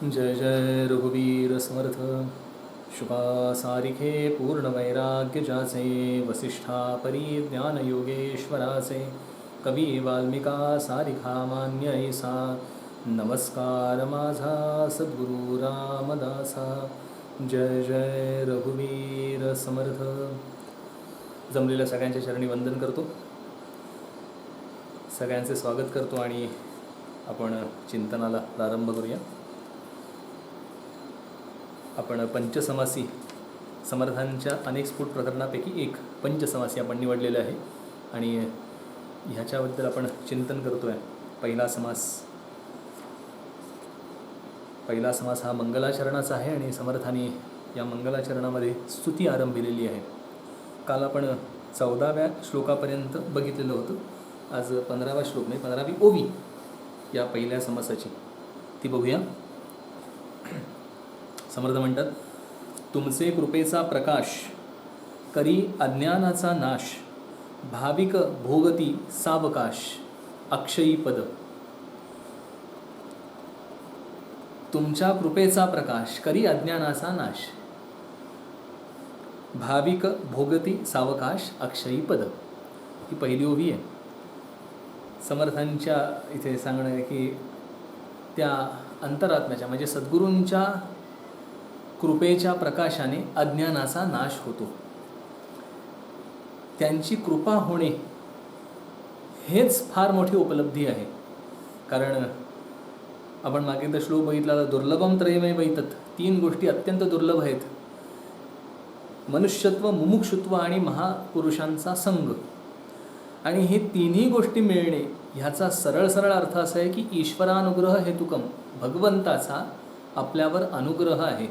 जय जय रघुवीर समर्थ. शुका सारिखे पूर्ण वैराग्य जाचे, वसिष्ठा परी ज्ञान योगेश्वराचे, कवी वाल्मिका सारिखा मान्य ऐसा, नमस्कार माझा सद्गुरु रामदासा. जय जय रघुवीर समर्थ. जमलेल्या सगळ्यांच्या चरणी वंदन करतो, सगळ्यांचे स्वागत करतो आणि आपण चिंतनाला प्रारंभ करूया. आपण पंचसमासी समर्थांच्या अनेक स्फुट प्रकरणापैकी एक पंचसमासी आपण निवडलेलं आहे आणि ह्याच्याबद्दल आपण चिंतन करतो आहे. पहिला समास हा मंगलाचरणाचा आहे आणि समर्थांनी या मंगलाचरणामध्ये स्तुती आरंभिलेली आहे. काल आपण 14व्या श्लोकापर्यंत बघितलेलं होतं. आज 15वा श्लोक नाही, 15वी ओवी या पहिल्या समासाची ती बघूया. समर्थ म्हणतात, तुमचे कृपेचा प्रकाश करी अज्ञानाचा नाश, भाविक भोगती सावकाश अक्षयी पद. तुमच्या कृपेचा प्रकाश करी अज्ञानाचा नाश, भाविक भोगती सावकाश अक्षयी पद. ही पहिली ओवी आहे. समर्थांच्या इथे सांगणं आहे की त्या अंतरात्म्याच्या म्हणजे सद्गुरूंच्या कृपेच्या प्रकाशाने अज्ञानाचा नाश होतो. त्यांची कृपा होणे हेच फार मोठी उपलब्धी आहे. कारण आपण मागे तर श्लोक बघितला, दुर्लभम त्रयमय वैतत. 3 गोष्टी अत्यंत दुर्लभ आहेत: मनुष्यत्व, मुमुक्षुत्व आणि महापुरुषांचा संग. आणि हे तिन्ही गोष्टी मिळणे ह्याचा सरळ सरळ अर्थ असा आहे की ईश्वरानुग्रह हेतुकम, भगवंताचा आपल्यावर अनुग्रह आहे.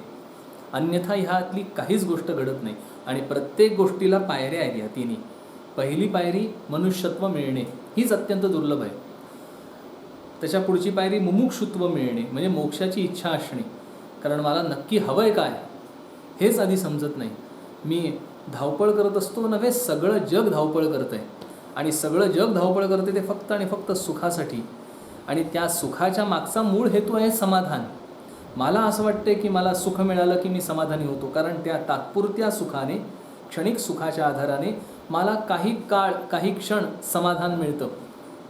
अन्यथा ह्यातली काहीच गोष्ट घडत नाही. आणि प्रत्येक गोष्टीला पायऱ्या आहेत. ह्या तिन्ही, पहिली पायरी मनुष्यत्व मिळणे हीच अत्यंत दुर्लभ आहे. त्याच्या पुढची पायरी मुमुक्षुत्व मिळणे म्हणजे मोक्षाची इच्छा असणे. कारण मला नक्की हवं आहे काय हेच आधी समजत नाही. मी धावपळ करत असतो नव्हे, सगळं जग धावपळ करत आहे आणि सगळं जग धावपळ करते ते फक्त आणि फक्त सुखासाठी. आणि त्या सुखाच्या मागचा मूळ हेतू आहे समाधान. मला असं वाटते की मला सुख मिळालं की मी समाधानी होतो, कारण त्या तात्पुरत्या सुखाने, क्षणिक सुखाच्या आधाराने मला काही काळ, काही क्षण समाधान मिळतं.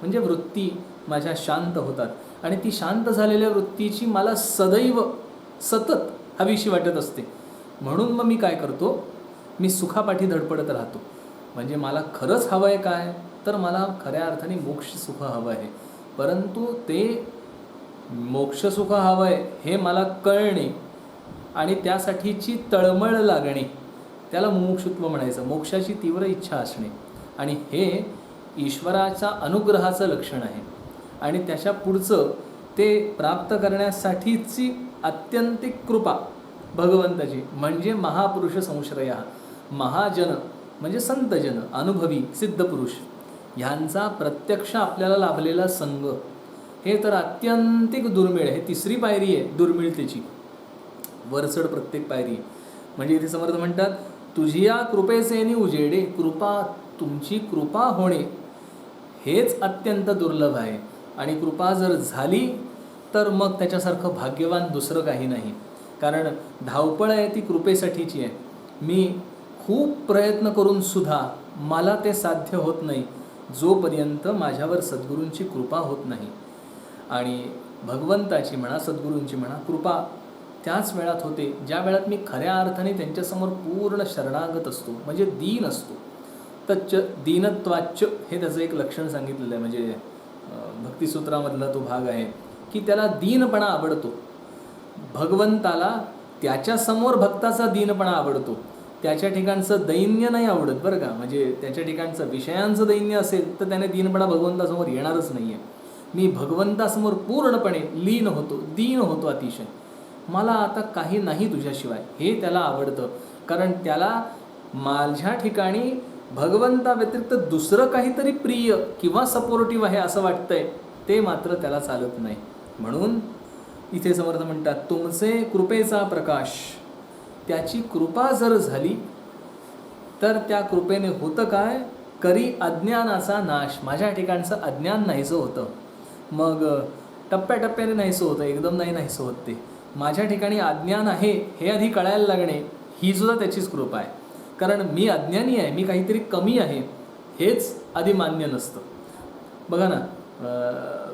म्हणजे वृत्ती माझ्या शांत होतात आणि ती शांत झालेल्या वृत्तीची मला सदैव सतत हवीशी वाटत असते. म्हणून मग मी काय करतो, मी सुखापाठी धडपडत राहतो. म्हणजे मला खरंच हवं आहे काय, तर मला खऱ्या अर्थाने मोक्ष सुख हवं आहे. परंतु ते मोक्षसुख हवं आहे हे मला कळणे आणि त्यासाठीची तळमळ लागणे, त्याला मुमुक्षुत्व म्हणायचं. मोक्षाची तीव्र इच्छा असणे आणि हे ईश्वराच्या अनुग्रहाचं लक्षण आहे. आणि त्याच्या पुढचं ते प्राप्त करण्यासाठीची आत्यंतिक कृपा भगवंताची म्हणजे महापुरुष संश्रय. महाजन म्हणजे संतजन, अनुभवी सिद्धपुरुष ह्यांचा प्रत्यक्ष आपल्याला लाभलेला संग हे तर अत्यंतिक दुर्मिळ आहे. 3री पायरी आहे दुर्मिळतेची, वरचढ प्रत्येक पायरी. म्हणजे इथे समर्थ म्हणतात, तुझी या कृपेसेनी उजेडे. कृपा, तुमची कृपा होणे हेच अत्यंत दुर्लभ आहे. आणि कृपा जर झाली तर मग त्याच्यासारखं भाग्यवान दुसरं काही नाही. कारण धावपळ आहे ती कृपेसाठीची आहे. मी खूप प्रयत्न करून सुद्धा मला ते साध्य होत नाही जोपर्यंत माझ्यावर सद्गुरूंची कृपा होत नाही. आणि भगवंताची म्हणा, सद्गुरूंची म्हणा कृपा त्याच वेळात होते ज्या वेळात मी खऱ्या अर्थाने त्यांच्यासमोर पूर्ण शरणागत असतो, म्हणजे दीन असतो. तच्च दीनत्वाच्च हे त्याचं एक लक्षण सांगितलेलं आहे. म्हणजे भक्तिसूत्रामधला तो भाग आहे की त्याला दीनपणा आवडतो. भगवंताला त्याच्यासमोर भक्ताचा दीनपणा आवडतो. त्याच्या ठिकाणचं दैन्य नाही आवडत बरं का. म्हणजे त्याच्या ठिकाणचं विषयांचं दैन्य असेल तर त्याने दीनपणा भगवंतासमोर येणारच नाही आहे. मी भगवंतासमोर पूर्णपणे लीन होतो, दीन होतो अतिशय. मला आता काही नाही तुझ्याशिवाय हे त्याला आवडतं. कारण त्याला माझ्या ठिकाणी भगवंता व्यतिरिक्त दुसरं काहीतरी प्रिय किंवा सपोर्टिव्ह आहे असं वाटतंय, ते मात्र त्याला चालत नाही. म्हणून इथे समर्थ म्हणतात, तुमचे कृपेचा प्रकाश, त्याची कृपा जर झाली तर त्या कृपेने होतं काय, करी अज्ञानाचा नाश. माझ्या ठिकाणचं अज्ञान नाहीसं होतं. मग टप्प्याटप्प्याने नाहीसं होतं, एकदम नाही नाहीसं होत ते. माझ्या ठिकाणी अज्ञान आहे हे आधी कळायला लागणे ही सुद्धा त्याचीच कृपा आहे. कारण मी अज्ञानी आहे, मी काहीतरी कमी आहे हेच आधी मान्य नसतं. बघा ना,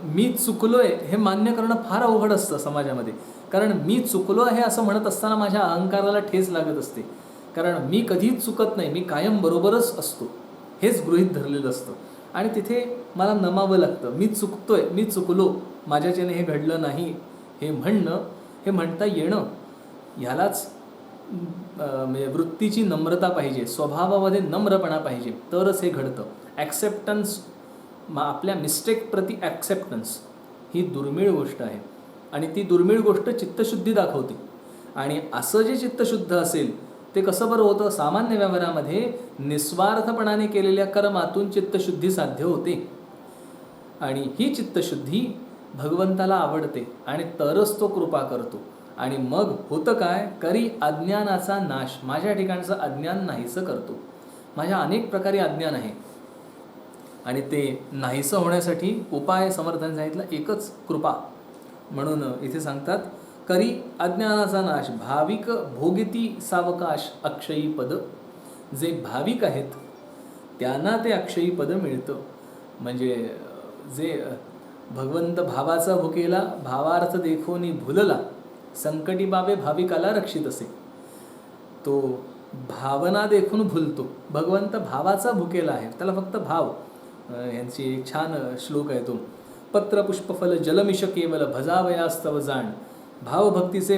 मी चुकलो आहे हे मान्य करणं फार अवघड असतं समाजामध्ये. कारण मी चुकलो आहे असं म्हणत असताना माझ्या अहंकाराला ठेच लागत असते. कारण मी कधीच चुकत नाही, मी कायम बरोबरच असतो हेच गृहीत धरलेलं असतं. आणि तिथे मला नमावं लागतं, मी चुकतोय, मी चुकलो, माझ्याच्याने हे घडलं नाही हे म्हणणं, हे म्हणता येणं, ह्यालाच म्हणजे वृत्तीची नम्रता पाहिजे, स्वभावामध्ये नम्रपणा पाहिजे, तरच हे घडतं. ॲक्सेप्टन्स, आपल्या मिस्टेक प्रती ॲक्सेप्टन्स ही दुर्मिळ गोष्ट आहे. आणि ती दुर्मिळ गोष्ट चित्तशुद्धी दाखवते. आणि असं जे चित्तशुद्ध असेल ते कसं बरं होतं? सामान्य व्यवहारामध्ये निस्वार्थपणाने केलेल्या कर्मातून चित्तशुद्धी साध्य होते. आणि ही चित्तशुद्धी भगवंताला आवडते आणि तरच तो कृपा करतो. आणि मग होतं काय? करी अज्ञानाचा नाश, माझ्या ठिकाणचं अज्ञान नाहीसं करतो. माझ्या अनेक प्रकारे अज्ञान आहे आणि ते नाहीसं होण्यासाठी उपाय समर्थांनी सांगितलं एकच, कृपा. म्हणून इथे सांगतात करी अज्ञानाचा नाश, भाविक भोगिती सावकाश अक्षयी पद. जे भाविक आहेत त्यांना ते अक्षयी पद मिळतं. म्हणजे जे भगवंत भावाचा भुकेला भावार्थ देखोनी भुलला, संकटी बाबे भाविकाला रक्षित असे. तो भावना देखून भुलतो. भगवंत भावाचा भुकेला आहे, त्याला फक्त भाव. यांची एक छान श्लोक आहे तो, पत्र पुष्पफल जलमिष केवल भजावयास्तव जाण, भावभक्तीचे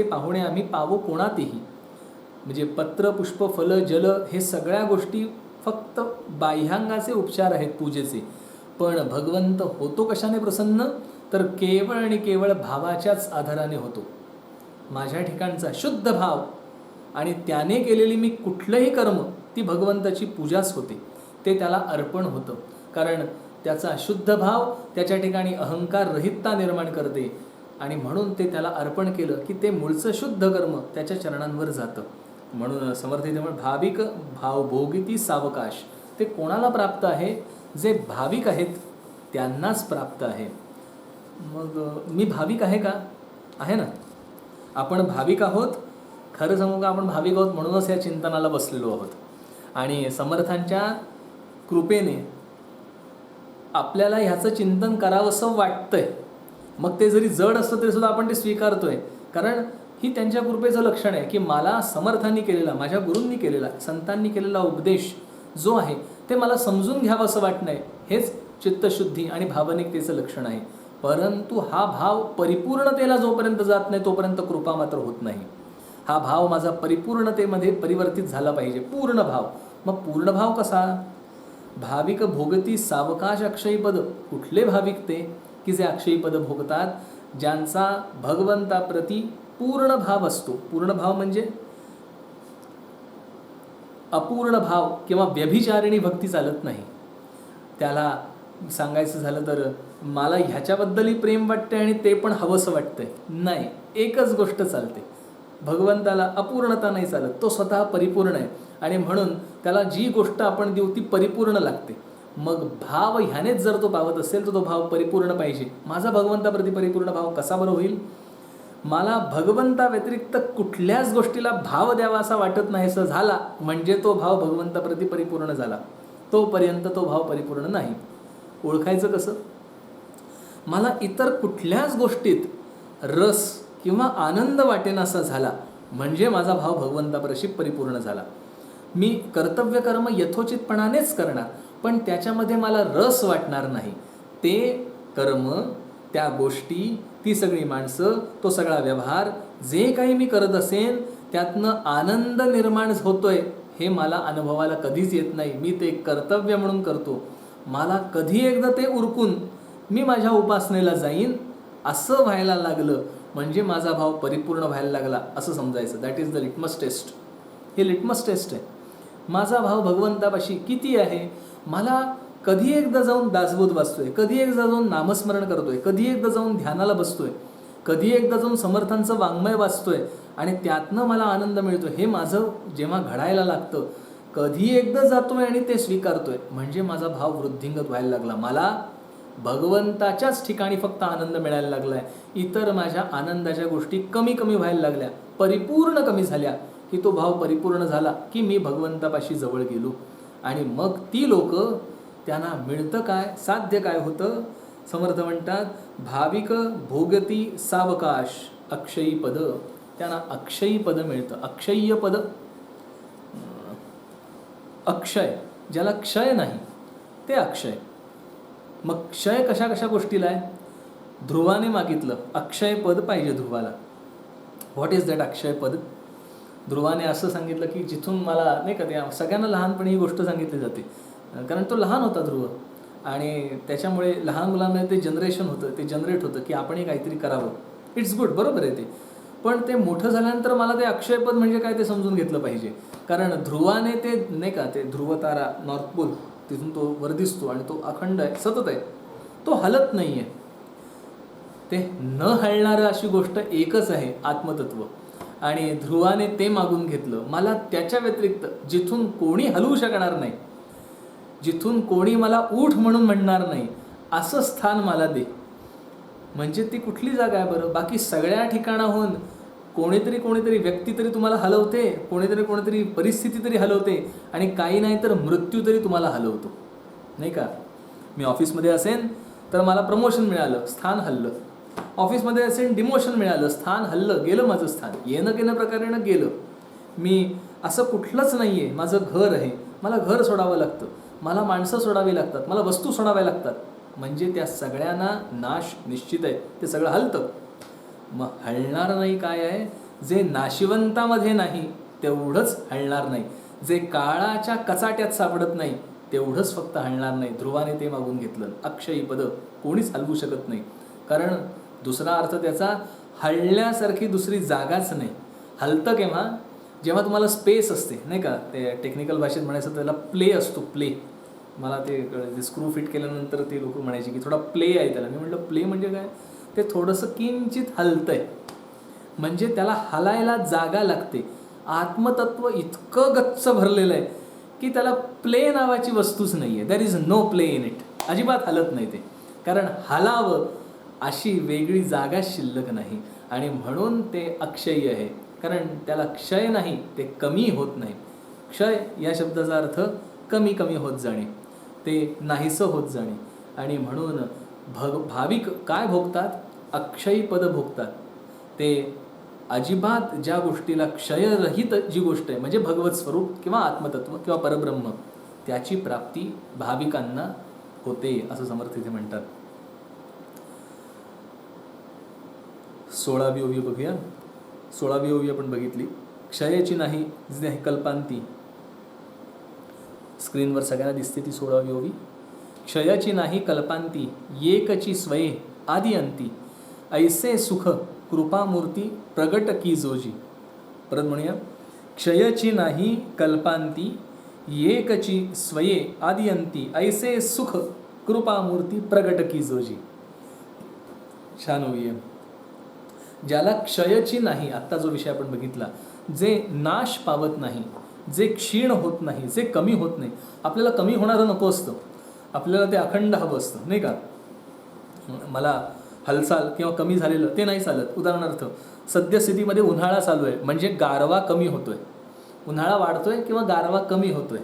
पाहुणे आम्ही पावो कोणातेही. म्हणजे पत्र पुष्प फल जल हे सगळ्या गोष्टी फक्त बाह्यांगाचे उपचार आहेत पूजेचे. पण भगवंत होतो कशाने प्रसन्न? तर केवळ आणि केवळ भावाच्याच आधाराने होतो. माझ्या ठिकाणचा शुद्ध भाव आणि त्याने केलेली मी कुठलंही कर्म ती भगवंताची पूजाच होते, ते त्याला अर्पण होतं. कारण त्याचा शुद्ध भाव त्याच्या ठिकाणी अहंकार रहितता निर्माण करते. आणि म्हणून ते त्याला अर्पण केलं की ते मूळचं शुद्ध कर्म त्याच्या चरणांवर जातं. म्हणून समर्थित भाविक भावभोगिती सावकाश, ते कोणाला प्राप्त आहे? जे भाविक आहेत त्यांनाच प्राप्त आहे. मग मी भाविक आहे का? आहे ना. आपण भाविक आहोत. खरं सांगू का, आपण भाविक आहोत म्हणूनच या चिंतनाला बसलेलो आहोत. आणि समर्थांच्या कृपेने आपल्याला ह्याचं चिंतन करावंसं वाटतंय. मग ते जरी जड असतं तरी सुद्धा आपण ते स्वीकारतोय. कारण ही त्यांच्या कृपेचं लक्षण आहे की मला समर्थांनी केलेला, माझ्या गुरूंनी केलेला, संतांनी केलेला उपदेश जो आहे ते मला समजून घ्यावं असं वाटणं आहे. हेच चित्तशुद्धी आणि भावनिकतेचं लक्षण आहे. परंतु हा भाव परिपूर्णतेला जोपर्यंत जात नाही तोपर्यंत कृपा मात्र होत नाही. हा भाव माझा परिपूर्णतेमध्ये परिवर्तित झाला पाहिजे, पूर्ण भाव. मग पूर्ण भाव कसा? भाविक भोगती सावकाश अक्षयीपद. कुठले भाविक? ते की जे अक्षयीपद भोगतात, ज्यांचा भगवंताप्रती पूर्ण भाव असतो. पूर्ण भाव म्हणजे अपूर्ण भाव किंवा व्यभिचारिणी भक्ती चालत नाही. त्याला सांगायचं झालं तर मला ह्याच्याबद्दलही प्रेम वाटते आणि ते पण हवंसं वाटतंय, नाही, एकच गोष्ट चालते. भगवंताला अपूर्णता नाही चालत, तो स्वतः परिपूर्ण आहे. आणि म्हणून त्याला जी गोष्ट आपण देऊ ती परिपूर्ण लागते. मग भाव ह्यानेच जर तो पावत असेल तर तो भाव परिपूर्ण पाहिजे. माझा भगवंताप्रती परिपूर्ण भाव कसा बरं होईल? मला भगवंता व्यतिरिक्त कुठल्याच गोष्टीला भाव द्यावा असा वाटत नाही असं झाला म्हणजे तो भाव भगवंताप्रती परिपूर्ण झाला. तोपर्यंत तो भाव परिपूर्ण नाही. ओळखायचं कसं? मला इतर कुठल्याच गोष्टीत रस किंवा आनंद वाटेनासा झाला म्हणजे माझा भाव भगवंताप्रती परिपूर्ण झाला. मी कर्तव्य कर्म यथोचितपणानेच करणार, पण त्याच्यामध्ये मला रस वाटणार नाही. ते कर्म, त्या गोष्टी, ती सगळी माणसं, तो सगळा व्यवहार, जे काही मी करत असेन त्यातनं आनंद निर्माण होतोय हे मला अनुभवाला कधीच येत नाही. मी ते कर्तव्य म्हणून करतो. मला कधी एकदा ते उरकून मी माझ्या उपासनेला जाईन असं व्हायला लागलं म्हणजे माझा भाव परिपूर्ण व्हायला लागला असं समजायचं. That is the litmus test. हे लिटमस टेस्ट आहे. माझा भाव भगवंतापाशी किती आहे? मला कधी एकदा जाऊन दासबोध वाचतोय, कधी एकदा जाऊन नामस्मरण करतोय, कधी एकदा जाऊन ध्यानाला बसतोय, कधी एकदा जाऊन समर्थांचं वाङ्मय वाचतोय आणि त्यातनं मला आनंद मिळतोय. हे माझं जेव्हा घडायला लागतं, कधी एकदा जातोय आणि ते स्वीकारतोय म्हणजे माझा भाव वृद्धिंगत व्हायला लागला. मला भगवंताच्याच ठिकाणी फक्त आनंद मिळायला लागला आहे. इतर माझ्या आनंदाच्या गोष्टी कमी कमी व्हायला लागल्या, परिपूर्ण कमी झाल्या, की तो भाव परिपूर्ण झाला की मी भगवंतापाशी जवळ गेलो. आणि मग ती लोक, त्यांना मिळतं काय, साध्य काय होतं. समर्थ म्हणतात, भाविक भोगती सावकाश अक्षयी पद. त्यांना अक्षयी पद मिळतं. अक्षय्य पद, अक्षय, ज्याला क्षय नाही ते अक्षय. मग क्षय कशा कशा गोष्टीला आहे. ध्रुवाने मागितलं अक्षय पद पाहिजे ध्रुवाला. व्हॉट इज दॅट अक्षय पद. ध्रुवाने असं सांगितलं की जिथून मला नाही का, त्या सगळ्यांना लहानपणी ही गोष्ट सांगितली जाते, कारण तो लहान होता ध्रुव, आणि त्याच्यामुळे लहान मुलांमध्ये ते जनरेशन होतं, ते जनरेट होतं की आपणही काहीतरी करावं. इट्स गुड, बरोबर आहे ते. पण ते मोठं झाल्यानंतर मला ते अक्षयपद म्हणजे काय ते समजून घेतलं पाहिजे. कारण ध्रुवाने ते नाही का, ते ध्रुवतारा, नॉर्थ पोल, तिथून तो वर दिसतो आणि तो अखंड आहे, सतत आहे, तो हलत नाही आहे. ते न हलणारं अशी गोष्ट एकच आहे, आत्मतत्व. आणि ध्रुवाने ते मागून घेतलं, मला त्याच्या व्यतिरिक्त जिथून कोणी हलवू शकणार नाही, जिथून कोणी मला उठ म्हणून म्हणणार नाही, असं स्थान मला दे. म्हणजे ती कुठली जागा आहे बरं. बाकी सगळ्या ठिकाणाहून कोणीतरी व्यक्ती तरी तुम्हाला हलवते, कोणीतरी परिस्थिती तरी हलवते, आणि काही नाही तर मृत्यू तरी तुम्हाला हलवतो, नाही का. मी ऑफिसमध्ये असेन तर मला प्रमोशन मिळालं, स्थान हललं. ऑफिसमध्ये असेल डिमोशन मिळालं, स्थान हललं, गेलं माझं स्थान, येणं प्रकारेनं गेलं. मी असं कुठलंच नाही आहे, माझं घर आहे, मला घर सोडावं लागतं, मला माणसं सोडावी लागतात, मला वस्तू सोडाव्या लागतात. म्हणजे त्या सगळ्यांना नाश निश्चित आहे, ते सगळं हलतं. मग हलणार नाही काय आहे, जे नाशिवंतामध्ये नाही तेवढंच हलणार नाही, जे काळाच्या कचाट्यात सापडत नाही तेवढंच फक्त हलणार नाही. ध्रुवाने ते मागून घेतलं, अक्षयी पद, कोणीच हलवू शकत नाही. कारण दुसरा अर्थ त्याचा, हलण्यासारखी दुसरी जागाच नाही. हलतं केव्हा, जेव्हा तुम्हाला स्पेस असते, नाही का. ते टेक्निकल भाषेत म्हणायचं त्याला प्ले असतो, प्ले. मला ते स्क्रू फिट केल्यानंतर ते लोक म्हणायचे की थोडा प्ले आहे त्याला. मी म्हटलं प्ले म्हणजे काय, ते थोडंसं किंचित हलतंय, म्हणजे त्याला हलायला जागा लागते. आत्मतत्व इतकं गच्च भरलेलं आहे की त्याला प्ले नावाची वस्तूच नाही आहे. There is no play in it. अजिबात हलत नाही ते, कारण हलावं अशी वेगळी जागा शिल्लक नाही. आणि म्हणून ते अक्षय्य आहे, कारण त्याला क्षय नाही, ते कमी होत नाही. क्षय या शब्दाचा अर्थ कमी कमी होत जाणे, ते नाहीसं होत जाणे. आणि म्हणून भाविक काय भोगतात, अक्षयी पद भोगतात. ते अजिबात ज्या गोष्टीला क्षयरहित जी गोष्ट आहे, म्हणजे भगवत स्वरूप किंवा आत्मतत्व किंवा परब्रह्म, त्याची प्राप्ती भाविकांना होते, असं समर्थ इथे म्हणतात. 16वी ओवी बघूया. 16वी ओवी आपण बघितली. क्षयाची नाही जी आहे कल्पांती, स्क्रीनवर सगळ्यांना दिसते ती 16वी ओवी. क्षयाची नाही कल्पांती, एकची स्वये आदि अंती, ऐसे सुख कृपामूर्ती प्रगट की जोजी. परत म्हणूया. क्षयाची नाही कल्पांती, एकची स्वये आदि अंती, ऐसे सुख कृपामूर्ती प्रगट की जोजी. छान ओवी आहे. ज्याला क्षयाची नाही, आत्ता जो विषय आपण बघितला, जे नाश पावत नाही, जे क्षीण होत नाही, जे कमी होत नाही. आपल्याला कमी होणारं नको असतं, आपल्याला ते अखंड हवं असतं, नाही का. मला हालचाल किंवा कमी झालेलं ते नाही चालत. उदाहरणार्थ, सद्यस्थितीमध्ये उन्हाळा चालू आहे, म्हणजे गारवा कमी होतोय, उन्हाळा वाढतोय किंवा गारवा कमी होतोय.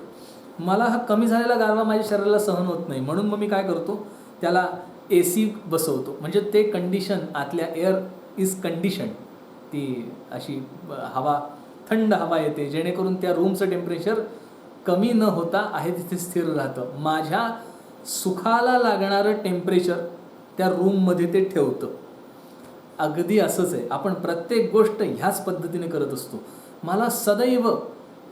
मला हा कमी झालेला गारवा माझ्या शरीराला सहन होत नाही, म्हणून मग मी काय करतो, त्याला AC बसवतो. म्हणजे ते कंडिशन, आतल्या एअर इज कंडिशन, ती अशी हवा, थंड हवा येते, जेणेकरून त्या रूमचं टेम्परेचर कमी न होता आहे तिथे स्थिर राहतं. माझ्या सुखाला लागणारं टेम्परेचर त्या रूममध्ये ते ठेवतं. अगदी असंच आहे, आपण प्रत्येक गोष्ट ह्याच पद्धतीने करत असतो. मला सदैव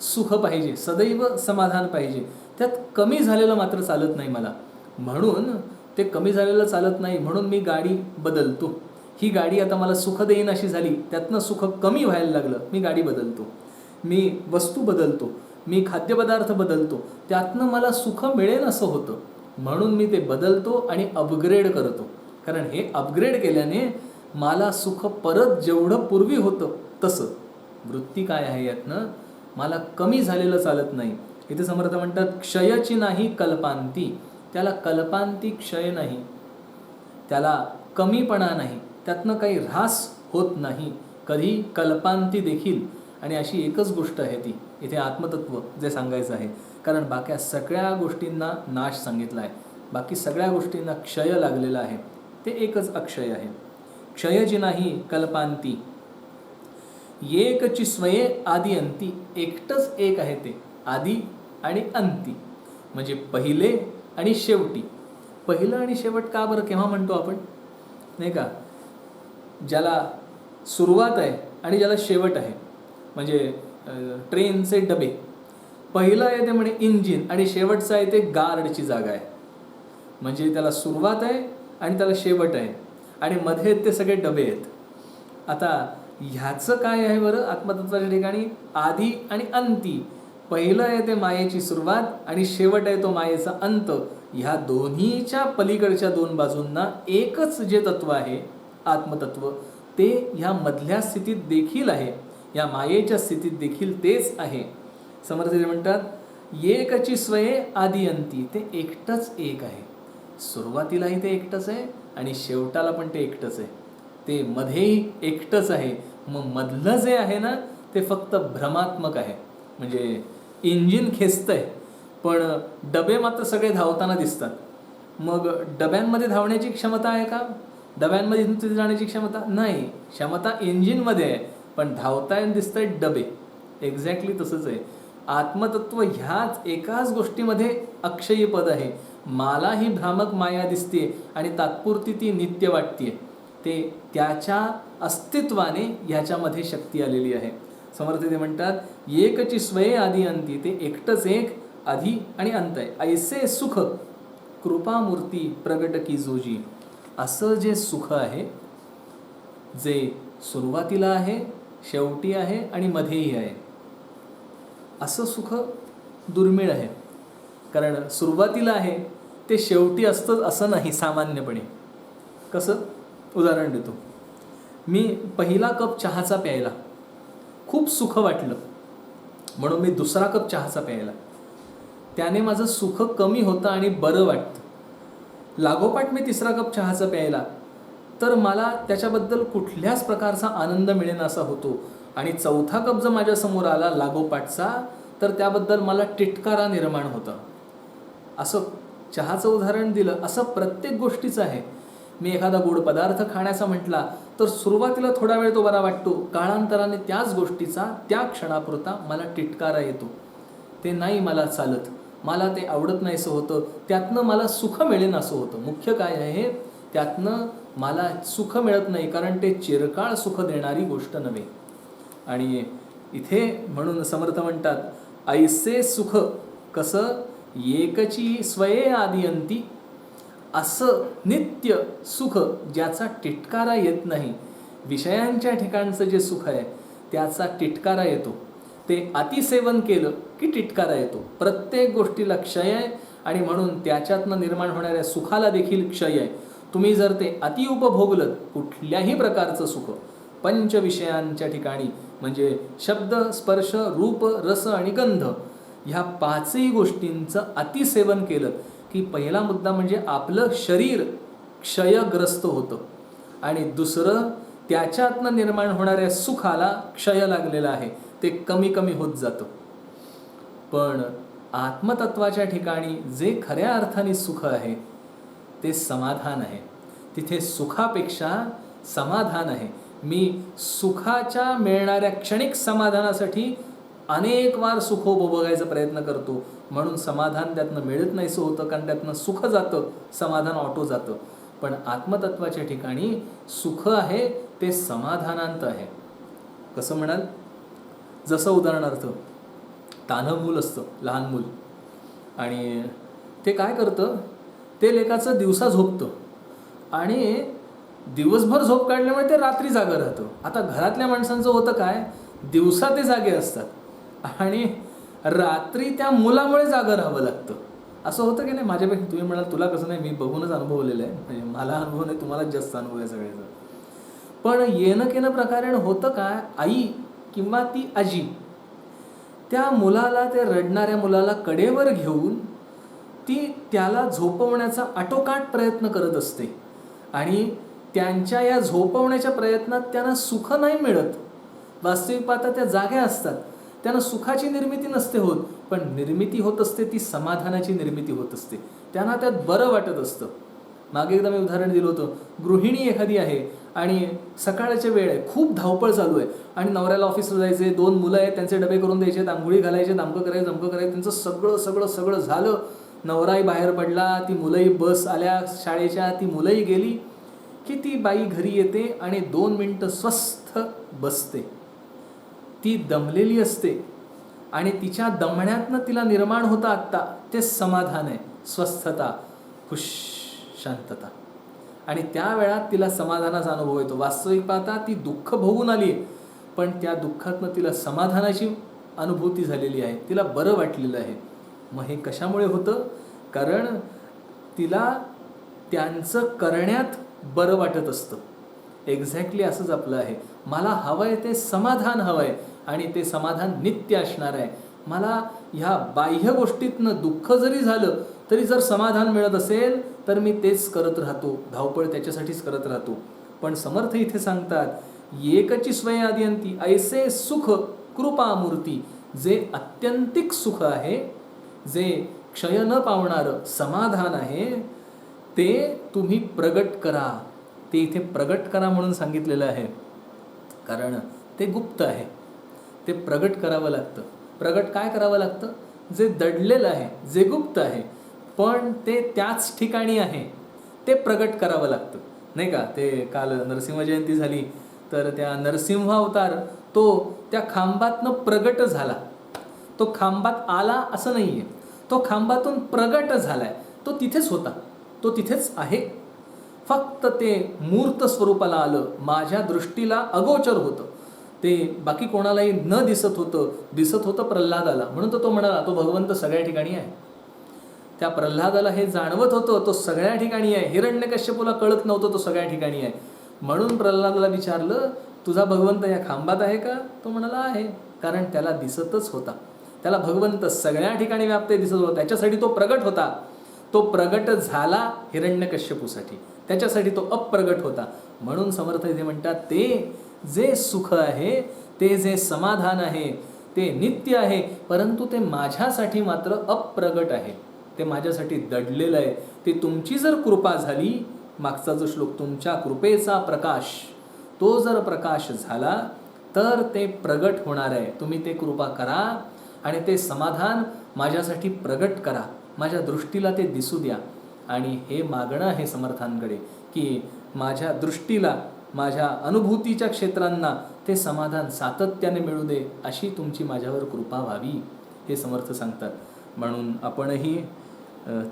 सुख पाहिजे, सदैव समाधान पाहिजे, त्यात कमी झालेलं मात्र चालत नाही मला. म्हणून ते कमी झालेलं चालत नाही, म्हणून मी गाडी बदलतो. ही गाडी आता मला सुख देईन अशी झाली, त्यातनं सुख कमी व्हायला लागलं, मी गाडी बदलतो. मी वस्तू बदलतो, मी खाद्यपदार्थ बदलतो, त्यातनं मला सुख मिळेल असं होतं, म्हणून मी ते बदलतो आणि अपग्रेड करतो. कारण हे अपग्रेड केल्याने मला सुख परत जेवढं पूर्वी होतं तसं. वृत्ती काय आहे यातनं, मला कमी झालेलं चालत नाही. इथे समर्थ म्हणतात, क्षयाची नाही कल्पांती. त्याला कल्पांती क्षय नाही, त्याला कमीपणा नाही, त्यातनं काही ऱ्हास होत नाही, कधी कल्पांती देखील. आणि अशी एकच गोष्ट आहे ती इथे आत्मतत्व जे सांगायचं आहे. कारण बाकी सगळ्या गोष्टींना नाश सांगितला आहे, बाकी सगळ्या गोष्टींना क्षय लागलेला आहे. ते एकच अक्षय आहे. क्षयजी नाही कल्पांती, एकची स्वये आदी अंती. एकटंच एक आहे ते आदी आणि अंती, म्हणजे पहिले आणि शेवटी. पहिलं आणि शेवट का बरं केव्हा म्हणतो आपण, नाही का? ज्याला सुरुवात आहे आणि ज्याला शेवट आहे. म्हणजे ट्रेनचे डबे, पहिलं आहे ते म्हणे इंजिन आणि शेवटचं आहे ते गार्डची जागा आहे. म्हणजे त्याला सुरुवात आहे आणि त्याला शेवट आहे आणि मध्ये ते सगळे डबे आहेत. आता ह्याचं काय आहे बरं आत्मतत्वाच्या ठिकाणी? आधी आणि अंती. पहिलं आहे ते मायेची सुरुवात आणि शेवट आहे तो मायेचा अंत. ह्या दोन्हीच्या पलीकडच्या दोन बाजूंना एकच जे तत्व आहे आत्मतत्व, ते ह्या मधल्या स्थितीत देखील आहे, या मायेच्या स्थितीत देखील तेच आहे. समर्थ म्हणतात एकची स्वये आदी अंती. ते एकटंच एक आहे. सुरुवातीलाही ते एकटंच आहे आणि शेवटाला पण ते एकटंच आहे. ते मध्येही एकटंच आहे. मग मधलं जे आहे ना ते फक्त भ्रमात्मक आहे. म्हणजे इंजिन खेचतंय पण डबे मात्र सगळे धावताना दिसतात. मग डब्यांमध्ये धावण्याची क्षमता आहे का? डब्यांमध्ये तिथे जाण्याची क्षमता नाही. क्षमता इंजिनमध्ये आहे पण धावताय दिसतंय डबे. एक्झॅक्टली तसंच आहे. आत्मतत्व ह्याच एकाच गोष्टीमध्ये अक्षयी पद आहे. मला ही भ्रामक माया दिसते आणि तात्पुरती ती नित्य वाटते. ते त्याच्या अस्तित्वाने ह्याच्यामध्ये शक्ती आलेली आहे. समर्थ ते म्हणतात एकची स्वये आदी अंती. ते एकटंच एक आधी आणि अंत आहे. ऐसे सुख कृपामूर्ती प्रगट की जोजी. असं जे सुख आहे जे सुरुवातीला आहे, शेवटी आहे आणि मध्येही आहे, असं सुख दुर्मिळ आहे. कारण सुरुवातीला आहे ते शेवटी असतं असं नाही सामान्यपणे. कसं? उदाहरण देतो. मी पहिला कप चहाचा प्यायला, खूप सुख वाटलं म्हणून मी दुसरा कप चहाचा प्यायला, त्याने माझं सुख कमी होतं आणि बरं वाटतं. लागोपाठ मी तिसरा कप चहाचा प्यायला तर मला त्याच्याबद्दल कुठल्याच प्रकारचा आनंद मिळेन असा होतो. आणि चौथा कप जर माझ्यासमोर आला लागोपाठचा तर त्याबद्दल मला तिटकारा निर्माण होता. असं चहाचं उदाहरण दिलं. असं प्रत्येक गोष्टीचं आहे. मी एखादा गोड पदार्थ खाण्याचा म्हटला तर सुरुवातीला थोडा वेळ तो बरा वाटतो, काळांतराने त्याच गोष्टीचा त्या क्षणापुरता मला तिटकारा येतो. ते नाही मला चालत, मला ते आवडत नाही असं होतं, त्यातनं मला सुख मिळेन असं होतं. मुख्य काय आहे, त्यातनं मला सुख मिळत नाही कारण ते चिरकाळ सुख देणारी गोष्ट नव्हे. आणि इथे म्हणून समर्थ म्हणतात ऐसे सुख कसं एकची स्वये आदी अंती. असं नित्य सुख ज्याचा तिटकारा येत नाही. विषयांच्या ठिकाणचं जे सुख आहे त्याचा तिटकारा येतो. ते अतिसेवन केलं की तिटकारा येतो. प्रत्येक गोष्टीला क्षय आहे आणि म्हणून त्याच्यातनं निर्माण होणाऱ्या सुखाला देखील क्षय आहे. तुम्ही जर ते अतिउपभोगलं कुठल्याही प्रकारचं सुख पंचविषयांच्या ठिकाणी, म्हणजे शब्द स्पर्श रूप रस आणि गंध, ह्या पाचही गोष्टींचं अतिसेवन केलं की पहिला मुद्दा म्हणजे आपलं शरीर क्षयग्रस्त होतं आणि दुसरं त्याच्यातनं निर्माण होणाऱ्या सुखाला क्षय लागलेला आहे, ते कमी कमी होत जातं. पण आत्मतत्वाच्या ठिकाणी जे खऱ्या अर्थाने सुख आहे ते समाधान आहे. तिथे सुखापेक्षा समाधान आहे. मी सुखाच्या मिळणाऱ्या क्षणिक समाधानासाठी अनेक वार सुख उपभोगायचा प्रयत्न करतो म्हणून समाधान त्यातनं मिळत नाहीसं होतं, कारण त्यातनं सुख जातं, समाधान ऑटो जातं. पण आत्मतत्वाच्या ठिकाणी सुख आहे ते समाधानांत आहे. कसं म्हणाल? जसं उदाहरणार्थ तान्हं मूल असतं, लहान मूल, आणि ते काय करतं, ते लेकाचं दिवसा झोपतं आणि दिवसभर झोप काढल्यामुळे ते रात्री जागं राहतं. आता घरातल्या माणसांचं होतं काय, दिवसा ते जागे असतात आणि रात्री त्या मुलामुळे जागं राहावं लागतं. असं होतं की नाही? माझ्यापेक्षा तुम्ही म्हणाल तुला कसं नाही, मी बघूनच अनुभवलेलं आहे, म्हणजे मला अनुभव नाही, तुम्हालाच जास्त अनुभव आहे सगळ्याचा. पण येणं केनं प्रकारे होतं काय, आई किंवा ती आजी त्या मुलाला, त्या रडणाऱ्या मुलाला कडेवर घेऊन ती त्याला झोपवण्याचा आटोकाट प्रयत्न करत असते आणि त्यांच्या या झोपवण्याच्या प्रयत्नात त्यांना सुख नाही मिळत. वास्तविक पाहता त्या जाग्या असतात, त्यांना सुखाची निर्मिती नसते होत, पण निर्मिती होत असते ती समाधानाची निर्मिती होत असते. त्यांना त्यात बरं वाटत असतं. मागे एकदा मी उदाहरण दिलं होतं. गृहिणी एखादी आहे आणि सकाळच्या वेळ आहे, खूप धावपळ चालू आहे आणि नवऱ्याला ऑफिसला जायचे, 2 मुलं आहेत, त्यांचे डबे करून द्यायचे, आंघोळी घालायचे, अमकं करायचं जमकं करायचं, त्यांचं सगळं सगळं सगळं झालं. नवराही बाहेर पडला, ती मुलंही बस आल्या शाळेच्या, ती मुलंही गेली की ती बाई घरी येते आणि 2 मिनटं स्वस्थ बसते. ती दमलेली असते आणि तिच्या दमण्यातनं तिला निर्माण होतं आत्ता ते समाधान आहे, स्वस्थता, खुश, शांतता. आणि त्या वेळात तिला समाधानाचा अनुभव येतो. वास्तविक पाहता ती दुःख भोगून आली आहे, पण त्या दुःखातनं तिला समाधानाची अनुभूती झालेली आहे, तिला बरं वाटलेलं आहे. मग हे कशामुळे होतं? कारण तिला त्यांचं करण्यात बरं वाटत असतं. एक्झॅक्टली असंच आपलं आहे. मला हवं आहे ते समाधान हवं आहे आणि ते समाधान नित्य असणार आहे. मला ह्या बाह्य गोष्टीतनं दुःख जरी झालं तरी जर समाधान मिळत असेल तर मी तेच करत राहतो, धावपळ त्याच्यासाठीच करत राहतो. पण समर्थ इथे सांगतात, एकची स्वय आदियंती ऐसे सुख कृपामूर्ती, जे अत्यंतिक सुख आहे, जे क्षय न पावणारं समाधान आहे, ते तुम्ही प्रगट करा. ते इथे प्रगट करा म्हणून सांगितलेलं आहे, कारण ते गुप्त आहे. ते प्रगट करावं लागतं. प्रगट काय करावं लागतं? जे दडलेलं आहे, जे गुप्त आहे, पण ते त्याच ठिकाणी आहे, ते प्रगट करावं लागतं, नाही का? ते काल नरसिंह जयंती झाली, तर त्या नरसिंह अवतार तो त्या खांबातनं प्रगट झाला. तो खांबात आला असं नाही आहे, तो खांबातून प्रगट झाला आहे. तो तिथेच होता, तो तिथेच आहे, फक्त ते मूर्त स्वरूपाला आलं, माझ्या दृष्टीला अगोचर होतं. ते बाकी कोणालाही न दिसत होतं. दिसत होतं प्रल्हादाला, म्हणून तो म्हणाला तो भगवंत सगळ्या ठिकाणी आहे. त्या प्रल्हादाला हे जाणवत होतं, तो सगळ्या ठिकाणी आहे. हिरण्यकश्यपूला कळत नव्हतं तो सगळ्या ठिकाणी आहे. म्हणून प्रल्हादाला विचारलं, तुझा भगवंत या खांबात आहे का? तो म्हणाला आहे, कारण त्याला दिसतच होता. त्याला भगवंत सगळ्या ठिकाणी व्याप्त दिसत होता, त्याच्यासाठी तो प्रगट होता. तो प्रगट झाला हिरण्यकश्यपूसाठी, त्याच्यासाठी तो अप्रगट होता. म्हणून समर्थ इथे म्हणतात, ते जे सुख आहे, ते जे समाधान आहे, ते नित्य आहे, परंतु ते माझ्यासाठी मात्र अप्रगट आहे. ते माझ्यासाठी दडलेलं आहे. ते तुमची जर कृपा झाली, मागचा जो श्लोक, तुमच्या कृपेचा प्रकाश, तो जर प्रकाश झाला तर ते प्रगट होणार आहे. तुम्ही ते कृपा करा आणि ते समाधान माझ्यासाठी प्रगट करा, माझ्या दृष्टीला ते दिसू द्या. आणि हे मागणं आहे समर्थांकडे, की माझ्या दृष्टीला, माझ्या अनुभूतीच्या क्षेत्रांना ते समाधान सातत्याने मिळू दे, अशी तुमची माझ्यावर कृपा व्हावी, हे समर्थ सांगतात. म्हणून आपणही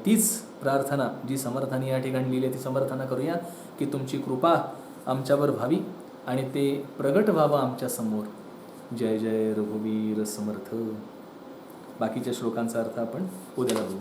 तीच प्रार्थना जी समर्थांनी या ठिकाणी लिहिली ती समर्थांना करूया, की तुमची कृपा आमच्यावर व्हावी आणि ते प्रगट व्हावं आमच्या समोर. जय जय रघुवीर समर्थ. बाकीच्या श्लोकांचा अर्थ आपण उद्याला बघू.